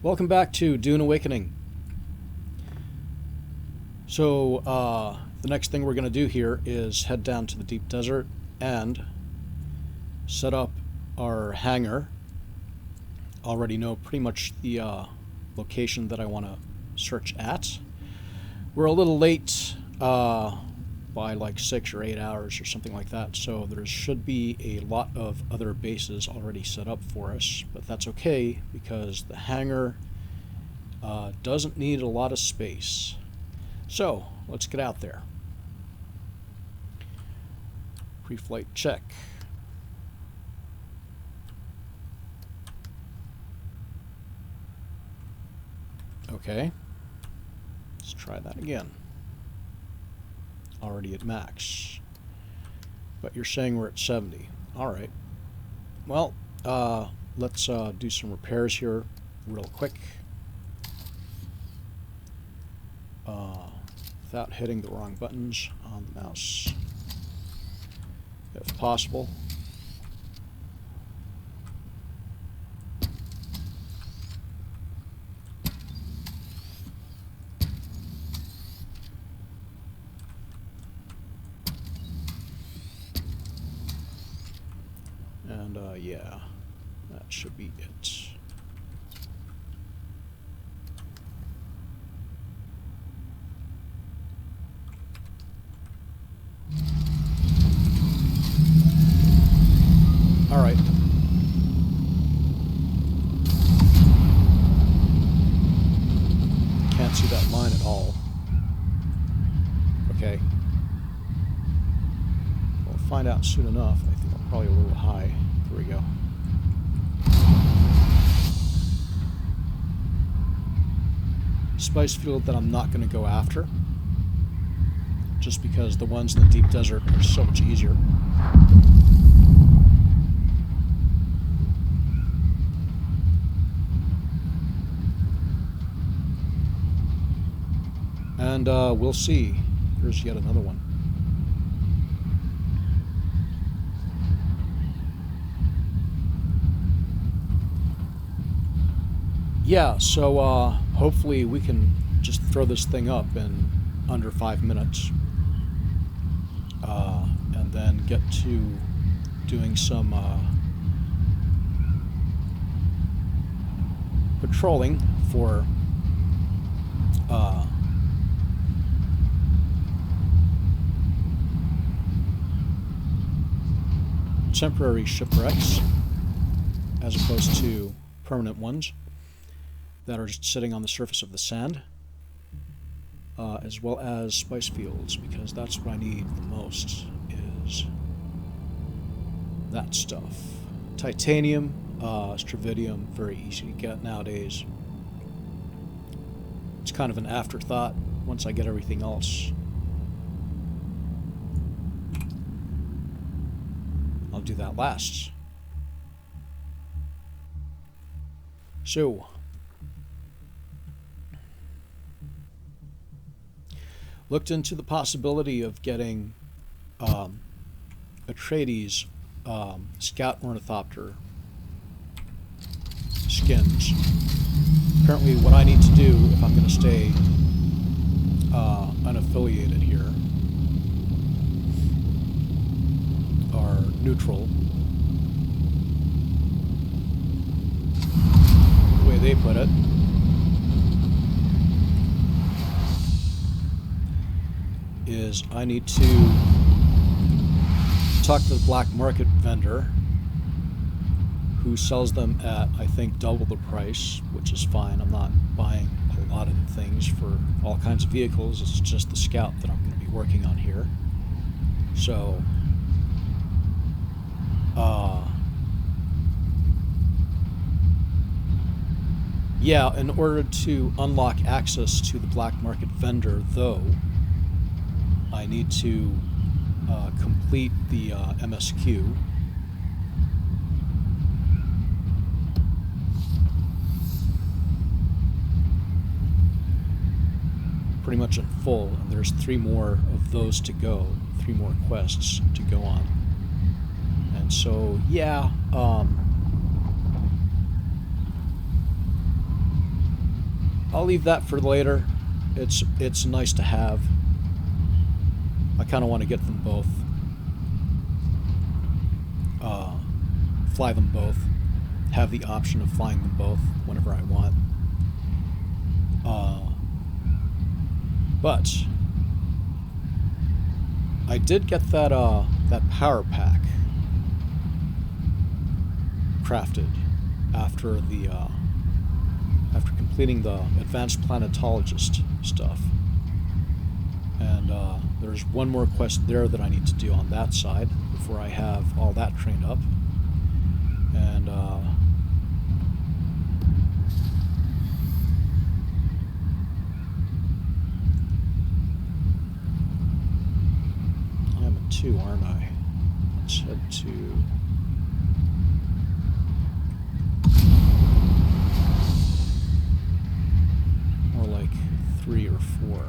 Welcome back to Dune Awakening. So, the next thing we're going to do here is head down to the deep desert and set up our hangar. Already know pretty much the location that I want to search at. We're a little late by like 6 or 8 hours or something like that, so there should be a lot of other bases already set up for us, but that's okay because the hangar doesn't need a lot of space. So let's get out there. Pre-flight check. Okay, let's try that again. Already at max, but you're saying we're at 70. All right, well, let's do some repairs here real quick without hitting the wrong buttons on the mouse if possible. And yeah, that should be it. All right. Can't see that line at all. Okay. We'll find out soon enough. I think I'm probably a little high. Here we go. Spice field that I'm not going to go after, just because the ones in the deep desert are so much easier. And we'll see. Here's yet another one. Yeah, so hopefully we can just throw this thing up in under 5 minutes. And then get to doing some patrolling for temporary shipwrecks as opposed to permanent ones that are just sitting on the surface of the sand, as well as spice fields, because that's what I need the most, is that stuff. Titanium, stravidium, very easy to get nowadays. It's kind of an afterthought once I get everything else. I'll do that last. So, looked into the possibility of getting Atreides Scout Ornithopter skins. Apparently what I need to do if I'm going to stay unaffiliated here, or neutral, the way they put it, is I need to talk to the black market vendor who sells them at, I think, double the price, which is fine. I'm not buying a lot of the things for all kinds of vehicles. It's just the Scout that I'm going to be working on here. So, yeah, in order to unlock access to the black market vendor, though, I need to complete the MSQ. Pretty much in full, and there's 3 more of those to go, 3 more quests to go on. And so, yeah, I'll leave that for later. It's nice to have. I kind of want to get them both. Fly them both. Have the option of flying them both whenever I want. But I did get that that power pack crafted after the after completing the advanced planetologist stuff. And there's one more quest there that I need to do on that side before I have all that trained up. And I'm at 2, aren't I? Let's head to... more like 3 or 4.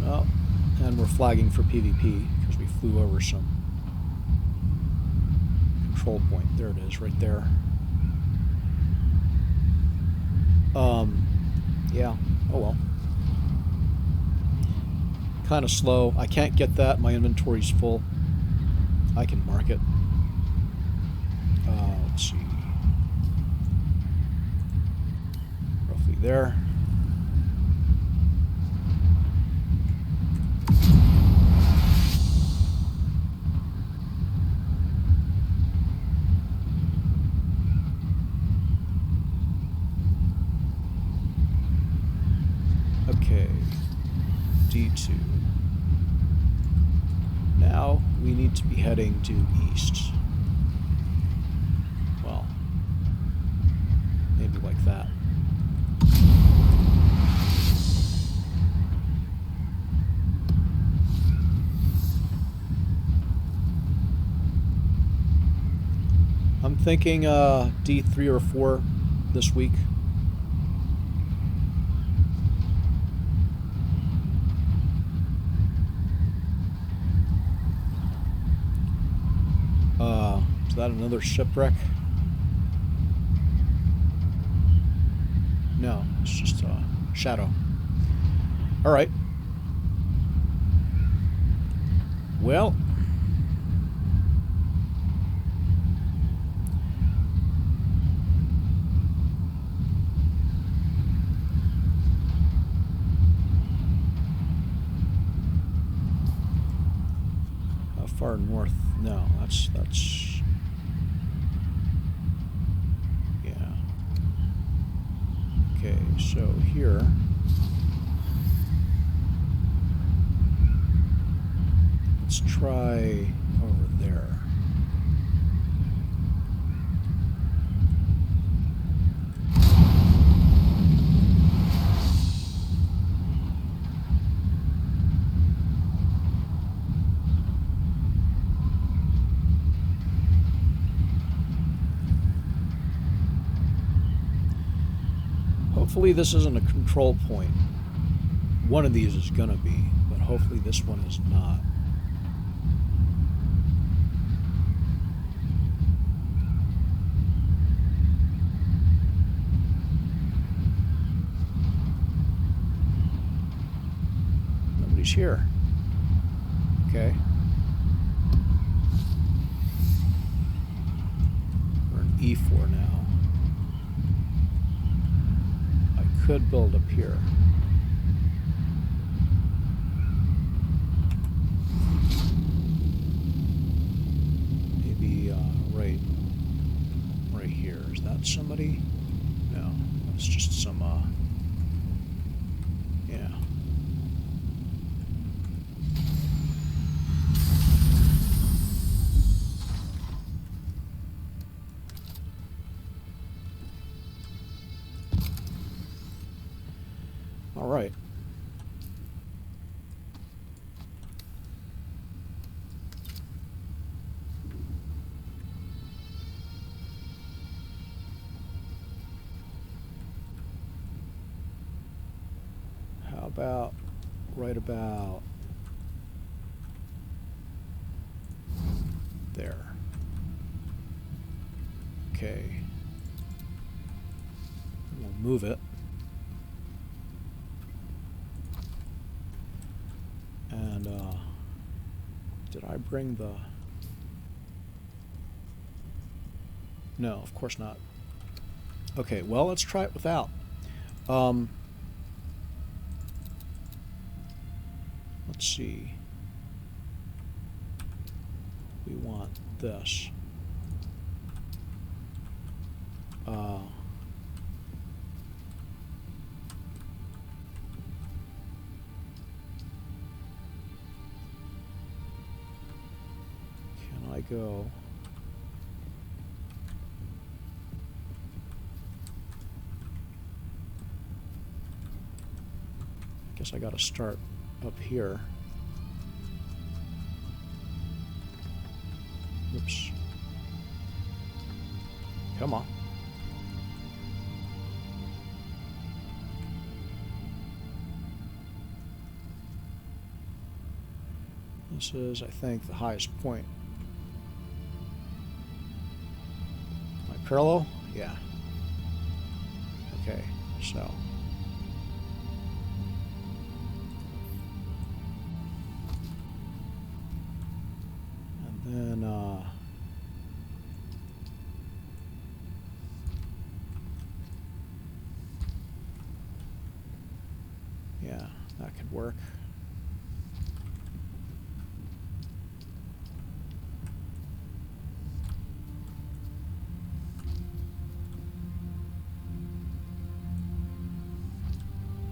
Oh, and we're flagging for PvP because we flew over some control point. There it is, right there. Yeah, oh well. Kind of slow. I can't get that. My inventory's full. I can mark it. Let's see. Roughly there. Okay, D2. Now we need to be heading due east. Well, maybe like that. I'm thinking D3 or 4 this week. Is that another shipwreck? No, it's just a shadow. Alright. Well. How far north? No, that's... Okay, so here, let's try over there. Hopefully this isn't a control point. One of these is gonna be, but hopefully this one is not. Nobody's here. Okay. We're in E4 now. Could build up here. Maybe right here. Is that somebody? No, that's just some yeah. All right. How about right about there? Okay. We'll move it. And, did I bring the... No, of course not. Okay, well, let's try it without. Let's see. We want this. Can I go? I guess I gotta start up here. Oops. Come on. This is, I think, the highest point. My parallel? Yeah. Okay, so. And then, yeah, that could work.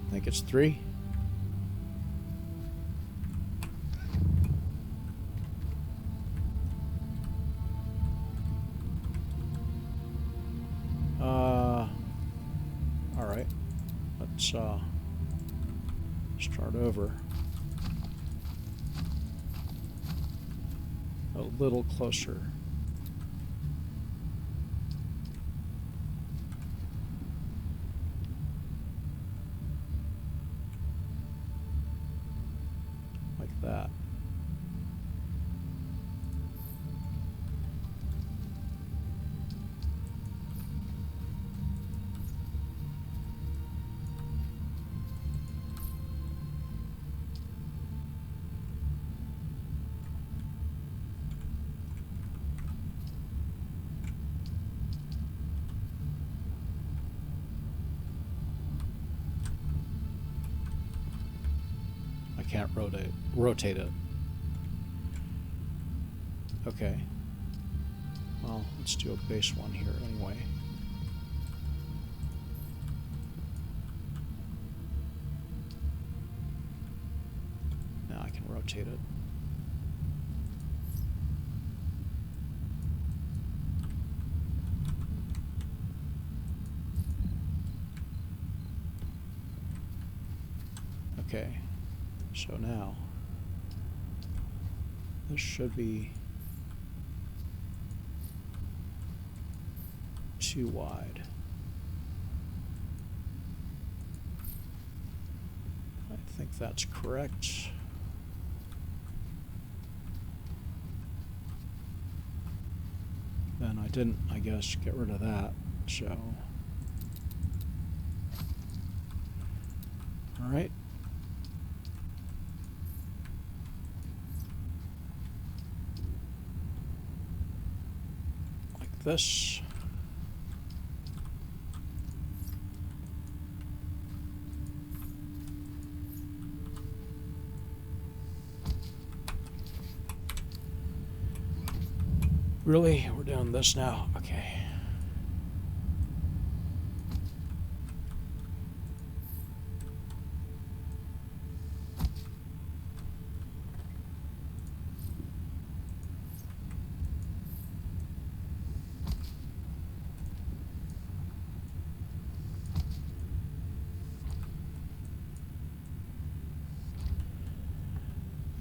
I think it's 3. All right. Let's start over. A little closer. Like that. I can't rotate it. Okay. Well, let's do a base one here anyway. Now I can rotate it. Okay. So now, this should be too wide. I think that's correct. Then I didn't, I guess, get rid of that, so. All right. This. Really? We're doing this now? Okay.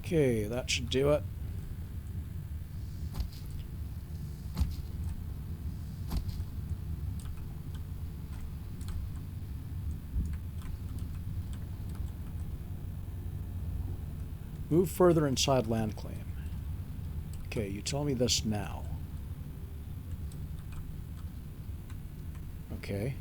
Okay, that should do it. Move further inside land claim. Okay, you tell me this now. Okay.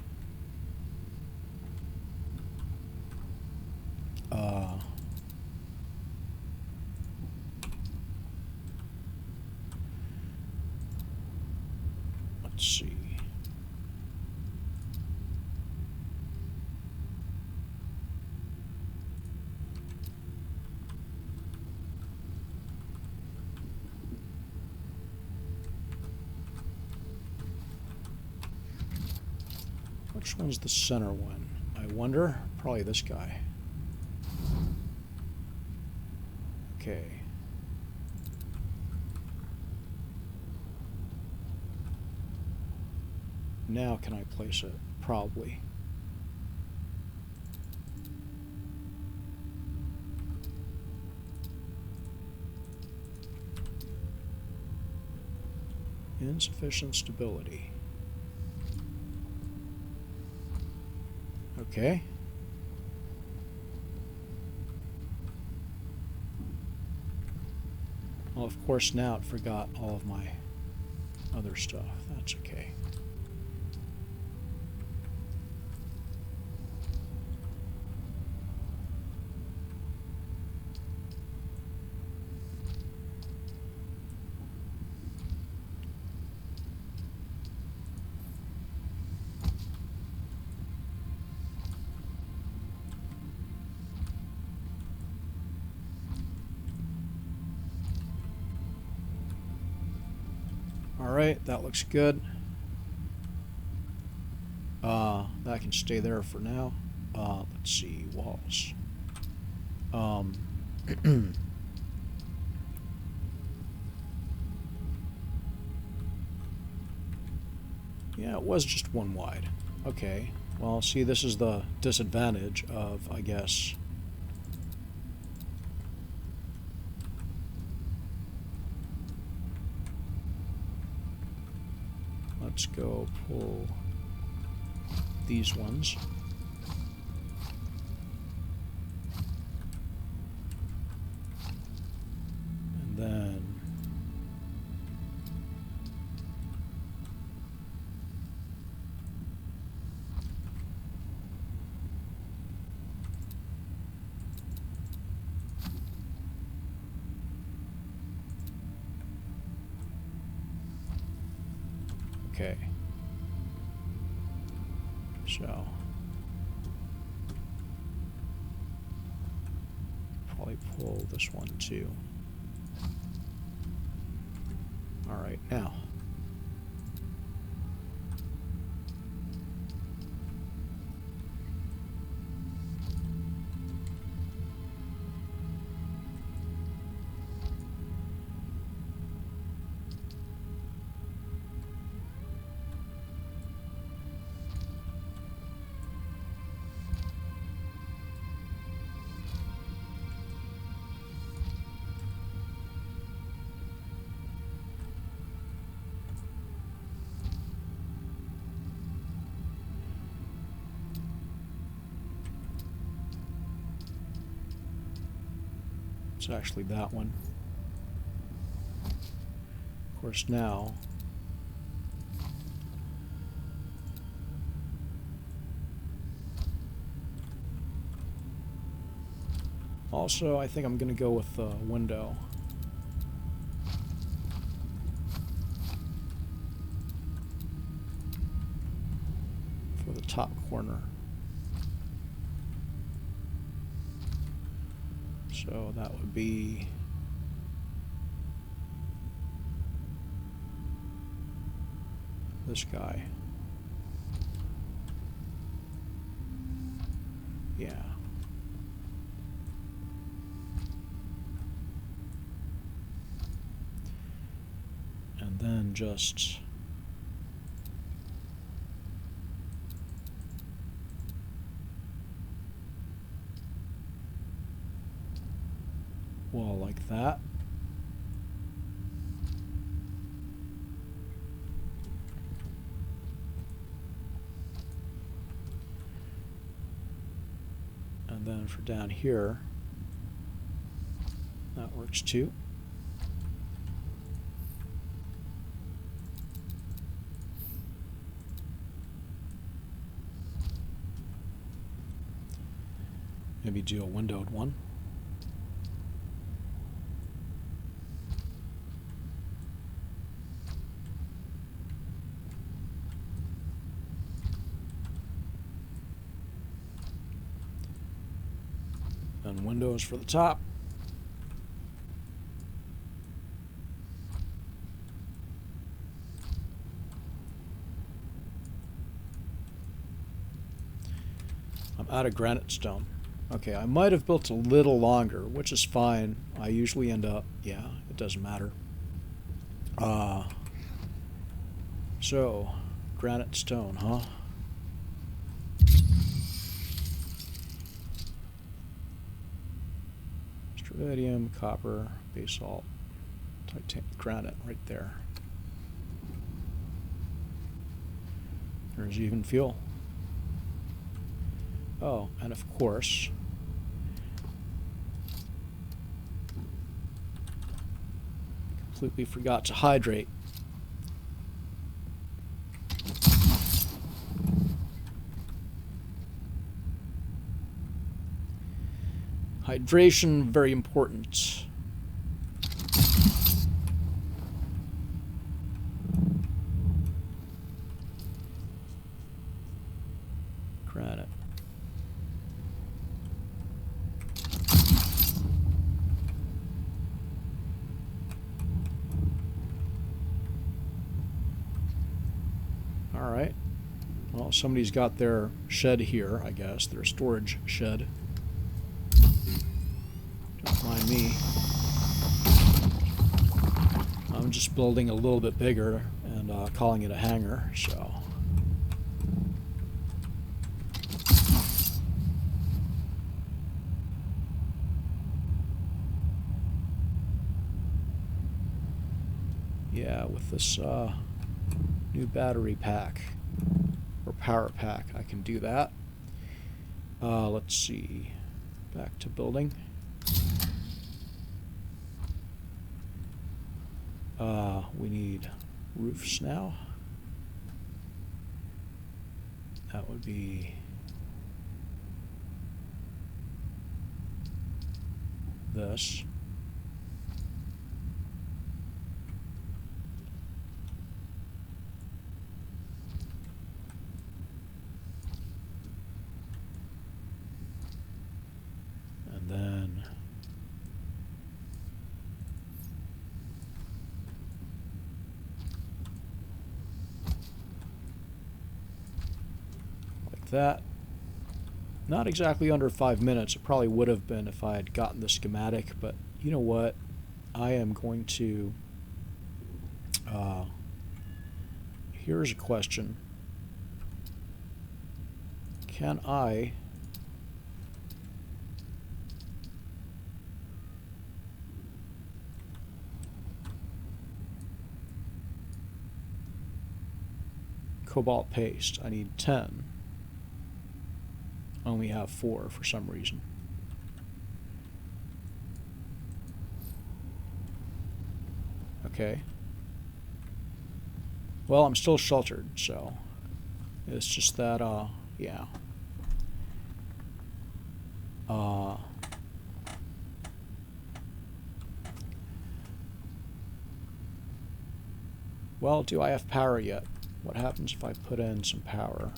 Let's see. Which one's the center one? I wonder. Probably this guy. Okay. Now can I place it? Probably. Insufficient stability. Okay. Well, of course, now it forgot all of my other stuff. That's okay. Alright, that looks good. That can stay there for now. Let's see, walls. Yeah, it was just one wide. Okay. Well, see, this is the disadvantage of, I guess, let's go pull these ones. And then okay. So probably pull this one too. All right, now. It's actually that one. Of course, now also, I think I'm going to go with the window. For the top corner. So that would be this guy. Yeah. And then just wall like that. And then for down here, that works too. Maybe do a windowed one. And windows for the top. I'm out of granite stone. Okay, I might have built a little longer, which is fine. I usually end up... yeah, it doesn't matter. So, granite stone, huh? Strontium, copper, basalt, titanium, granite right there. There's even fuel. Oh, and of course, completely forgot to hydrate. Hydration, very important. Granite. All right. Well, somebody's got their shed here, I guess. Their storage shed. Don't mind me. I'm just building a little bit bigger and calling it a hangar, so... yeah, with this new battery pack, or power pack, I can do that. Let's see. Back to building. We need roofs now. That would be this. And then that. Not exactly under 5 minutes. It probably would have been if I had gotten the schematic, but you know what? I am going to... here's a question. Can I... cobalt paste? I need 10. I only have 4 for some reason. Okay. Well, I'm still sheltered, so it's just that, yeah. Well, do I have power yet? What happens if I put in some power?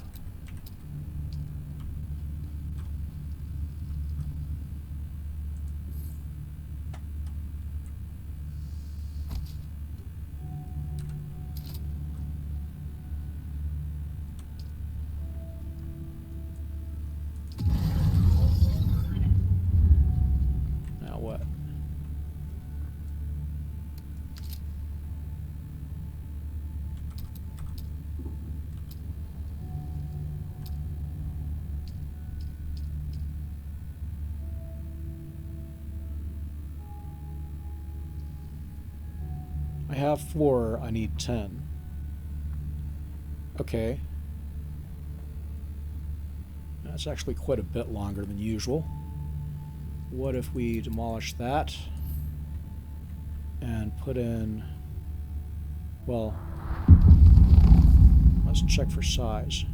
Now what? I have 4, I need 10. Okay. That's actually quite a bit longer than usual. What if we demolish that and put in, well, let's check for size.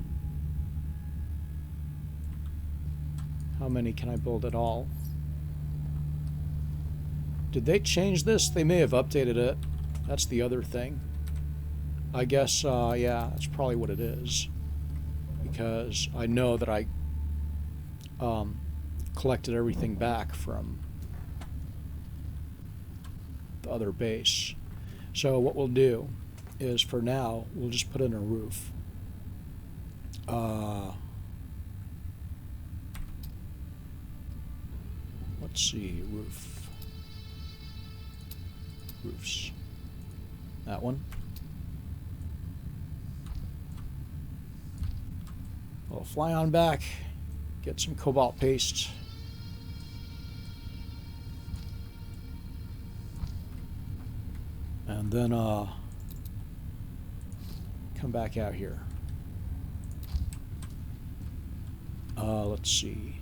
How many can I build at all? Did they change this? They may have updated it. That's the other thing. I guess, yeah, that's probably what it is. Because I know that I collected everything back from the other base. So what we'll do is, for now, we'll just put in a roof. Let's see, roofs. That one. We'll fly on back, get some cobalt paste. And then come back out here. Let's see.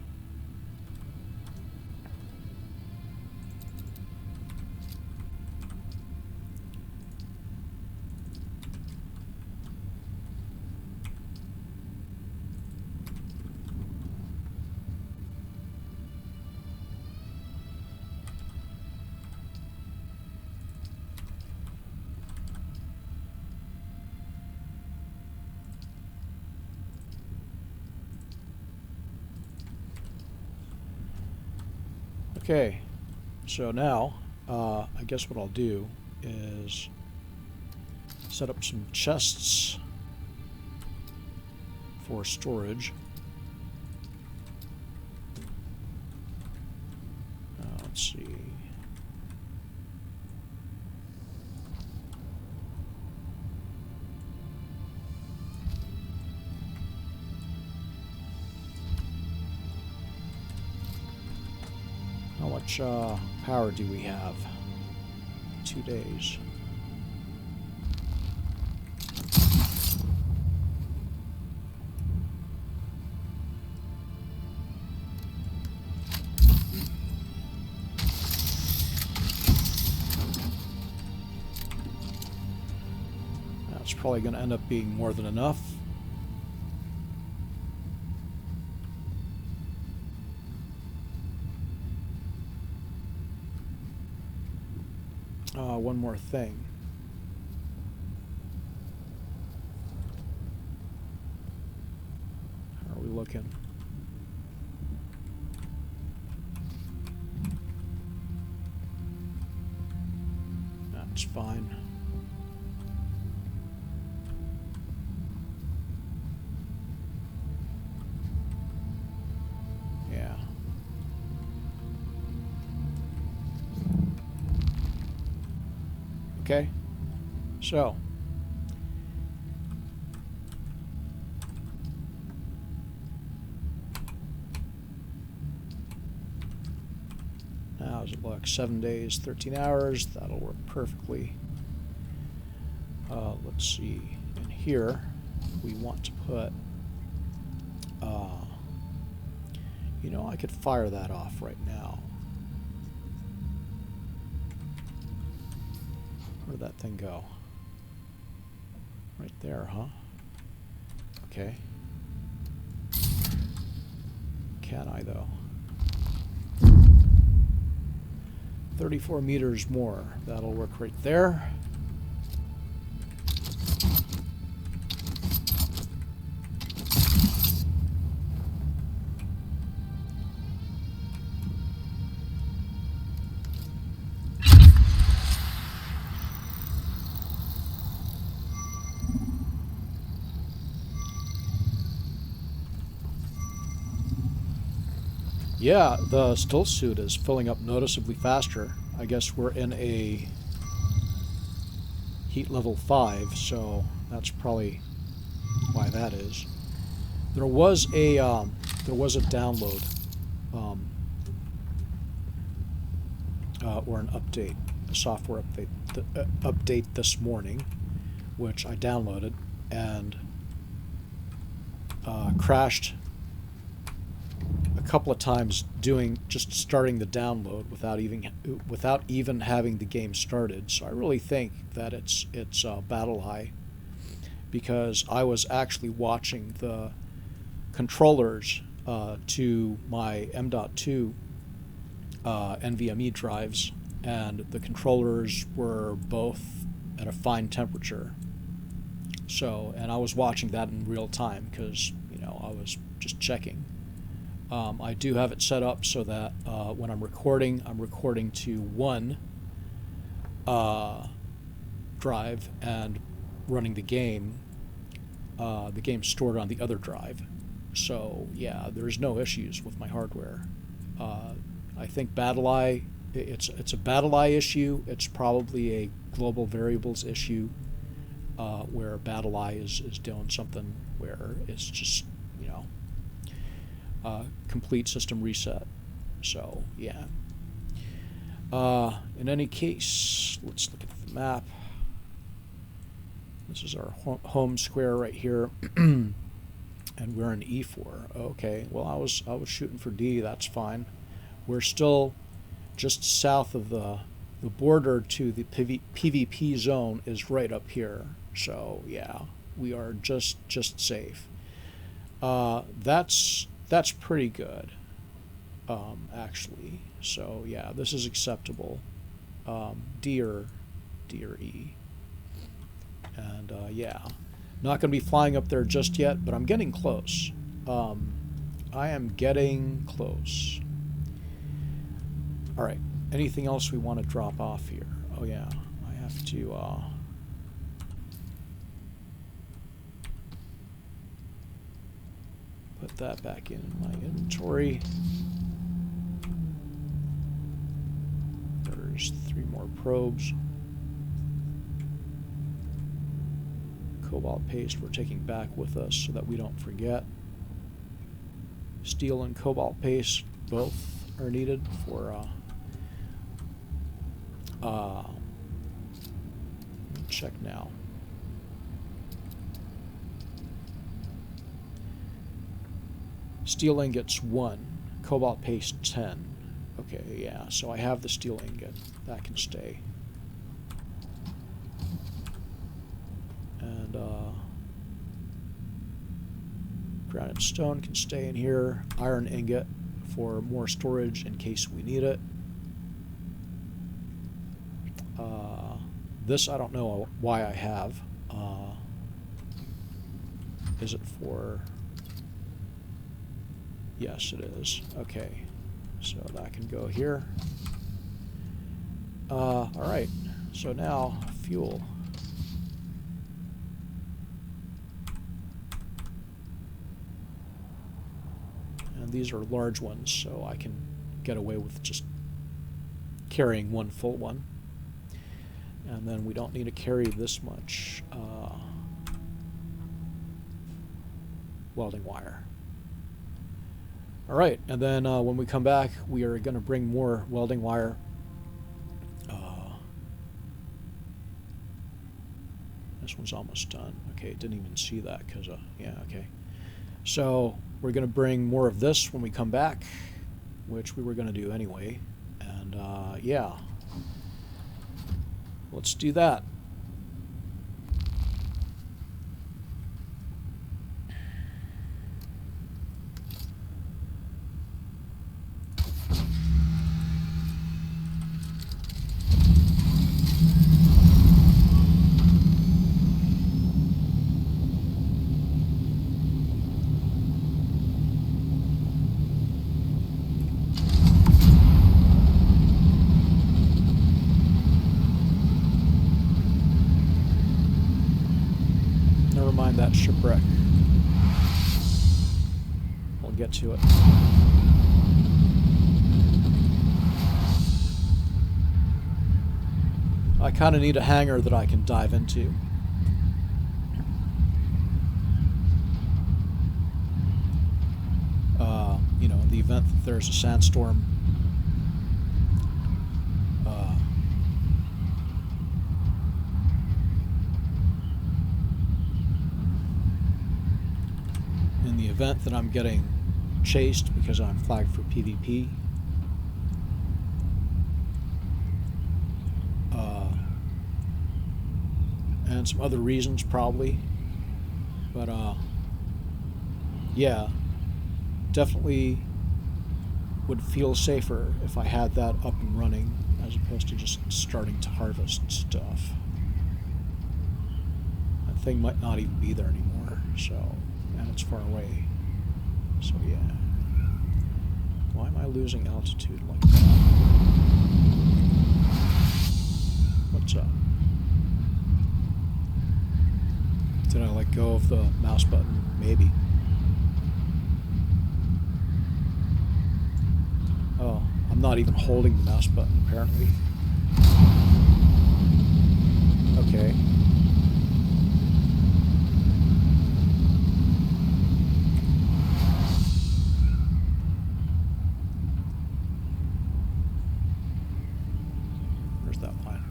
Okay, so now I guess what I'll do is set up some chests for storage. Let's see. How much power do we have? 2 days. That's probably going to end up being more than enough. One more thing. How are we looking? That's fine. Yeah. Okay, so now does it look? 7 days, 13 hours. That'll work perfectly. Let's see. In here, we want to put. You know, I could fire that off right now. Where'd that thing go? Right there, huh? Okay. Can I, though? 34 meters more. That'll work right there. Yeah, the still suit is filling up noticeably faster. I guess we're in a heat level 5, so that's probably why that is. There was a download or an update, a software update this morning, which I downloaded and crashed a couple of times just starting the download without even having the game started. So I really think that it's BattleEye, because I was actually watching the controllers to my M.2 NVMe drives, and the controllers were both at a fine temperature. So, and I was watching that in real time because, you know, I was just checking. I do have it set up so that when I'm recording to one drive, and running the game stored on the other drive. So yeah, there's no issues with my hardware. I think BattlEye, it's a BattlEye issue. It's probably a global variables issue, where BattlEye is doing something where it's just, you know, complete system reset. So yeah. In any case, let's look at the map. This is our home square right here, and we're in E4. Okay, well I was shooting for D. That's fine. We're still just south of the border to the PvP zone is right up here. So yeah, we are just safe. That's pretty good, actually. So yeah, this is acceptable. D or E. And yeah, not going to be flying up there just yet, but I'm getting close. I am getting close. All right, anything else we want to drop off here? Oh yeah, I have to put that back in my inventory. There's 3 more probes. Cobalt paste we're taking back with us so that we don't forget. Steel and cobalt paste both are needed for let me check now. Steel ingots 1, cobalt paste 10. Okay, yeah, so I have the steel ingot. That can stay. And granite stone can stay in here. Iron ingot for more storage in case we need it. This I don't know why I have. Is it for... Yes, it is. Okay, so that can go here. All right, so now fuel. And these are large ones, so I can get away with just carrying one full one. And then we don't need to carry this much welding wire. All right, and then when we come back, we are going to bring more welding wire. This one's almost done. Okay, didn't even see that because, yeah, okay. So we're going to bring more of this when we come back, which we were going to do anyway. And yeah, let's do that. Never mind that shipwreck. We'll get to it. I kind of need a hangar that I can dive into. You know, in the event that there's a sandstorm. In the event that I'm getting chased because I'm flagged for PvP. And some other reasons probably. But yeah. definitely would feel safer if I had that up and running as opposed to just starting to harvest stuff. That thing might not even be there anymore, so, and it's far away. So yeah. Why am I losing altitude like that? What's up? Did I let go of the mouse button? Maybe. Oh, I'm not even holding the mouse button, apparently. Okay. Where's that line?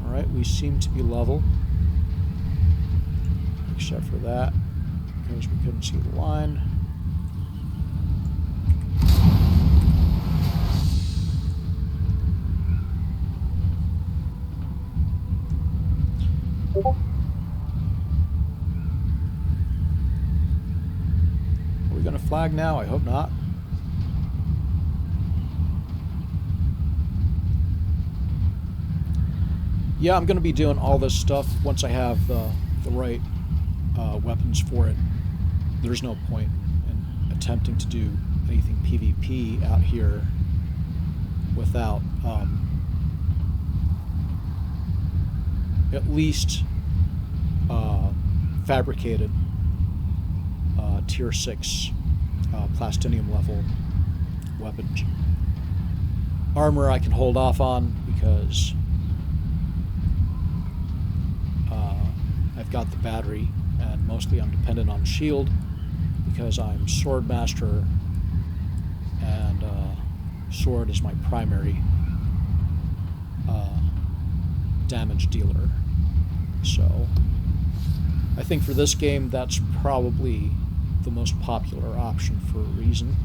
Alright, we seem to be level. Except for that, because we couldn't see the line. Are we going to flag now? I hope not. Yeah, I'm going to be doing all this stuff once I have the right weapons for it. There's no point in attempting to do anything PvP out here without at least fabricated tier 6 plastinium level weapons. Armor I can hold off on because I've got the battery, and mostly I'm dependent on shield because I'm sword master, and sword is my primary damage dealer. So I think for this game that's probably the most popular option for a reason.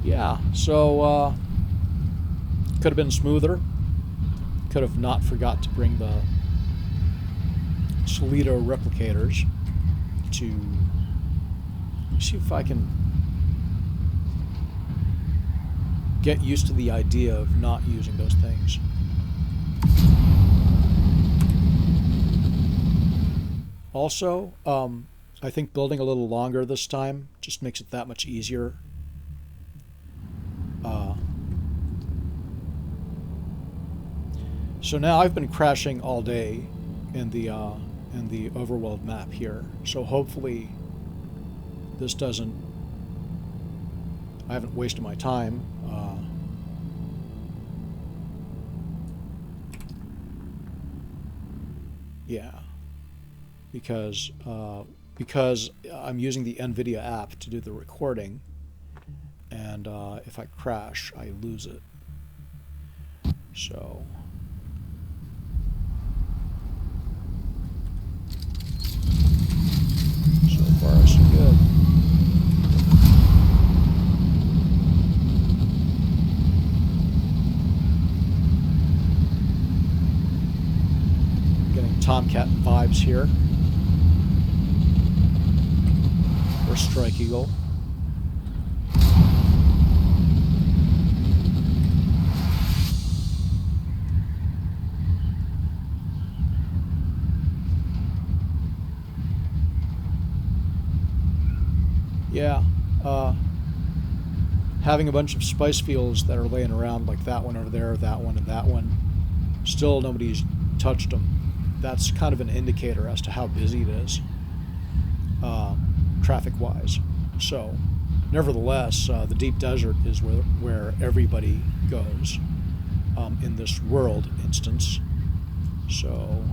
Yeah, so could have been smoother. Could have not forgot to bring the Toledo replicators to see if I can get used to the idea of not using those things. Also, I think building a little longer this time just makes it that much easier. So now I've been crashing all day in the overworld map here. So hopefully this doesn't. I haven't wasted my time. Yeah, because I'm using the NVIDIA app to do the recording, and if I crash, I lose it. So. So far, so good. Getting Tomcat vibes here. Or Strike Eagle. Yeah, having a bunch of spice fields that are laying around, like that one over there, that one, and that one, still nobody's touched them. That's kind of an indicator as to how busy it is, traffic-wise. So, nevertheless, the deep desert is where everybody goes. in this world instance. So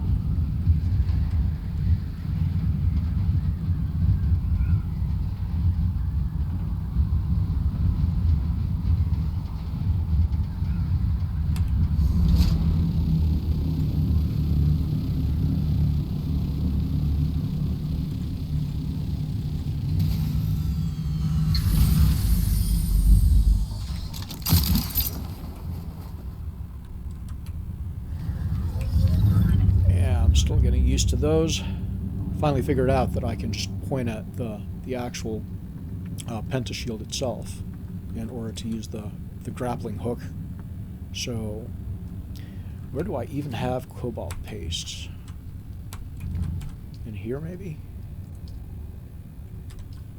still getting used to those. Finally figured out that I can just point at the actual pentashield itself in order to use the grappling hook. So where do I even have cobalt paste? In here maybe?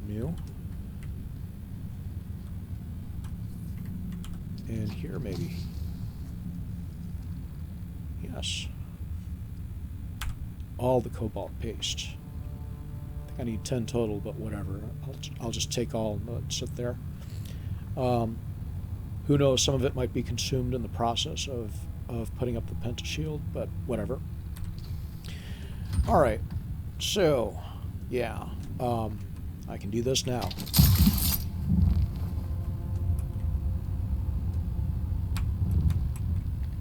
New? In here maybe? Yes. All the cobalt paste. I think I need 10 total, but whatever. I'll just take all and let it sit there. Who knows, some of it might be consumed in the process of putting up the pentashield, but whatever. Alright, so, yeah, I can do this now.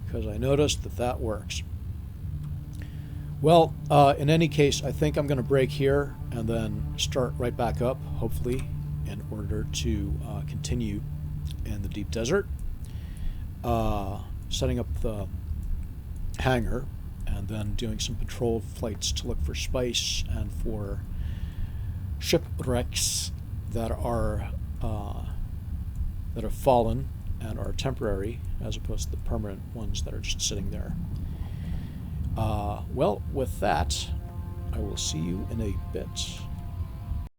Because I noticed that works. Well, in any case, I think I'm going to break here and then start right back up, hopefully, in order to continue in the deep desert, setting up the hangar, and then doing some patrol flights to look for spice and for shipwrecks that have fallen and are temporary, as opposed to the permanent ones that are just sitting there. Well, with that, I will see you in a bit.